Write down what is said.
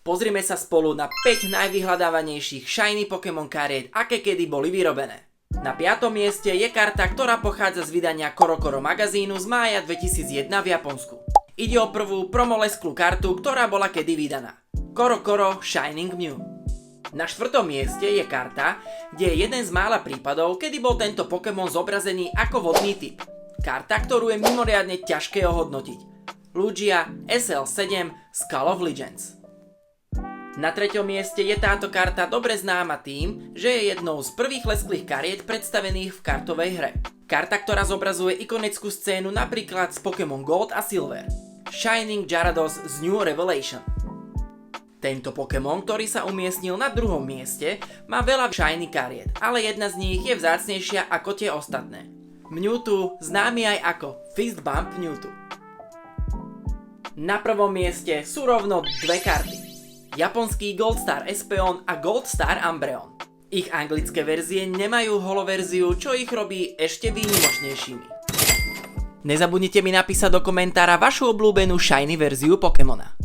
Pozrime sa spolu na 5 najvyhľadávanejších shiny Pokémon kariet, aké kedy boli vyrobené. Na 5. mieste je karta, ktorá pochádza z vydania CoroCoro magazínu z mája 2001 v Japonsku. Ide o prvú promolesklú kartu, ktorá bola kedy vydaná. CoroCoro Shining Mew. Na 4. mieste je karta, kde je jeden z mála prípadov, kedy bol tento Pokémon zobrazený ako vodný typ. Karta, ktorú je mimoriadne ťažké ohodnotiť. Lugia SL7 Skull of Legends. Na 3. mieste je táto karta dobre známa tým, že je jednou z prvých lesklých kariet predstavených v kartovej hre. Karta, ktorá zobrazuje ikonickú scénu napríklad z Pokémon Gold a Silver. Shining Gyarados z New Revelation. Tento Pokémon, ktorý sa umiestnil na 2. mieste, má veľa shiny kariet, ale jedna z nich je vzácnejšia ako tie ostatné. Mewtwo, známy aj ako Fist Bump Mewtwo. Na 1. mieste sú rovno dve karty. Japonský Goldstar Espeon a Goldstar Umbreon. Ich anglické verzie nemajú holoverziu, čo ich robí ešte výnimočnejšími. Nezabudnite mi napísať do komentára vašu obľúbenú shiny verziu Pokémona.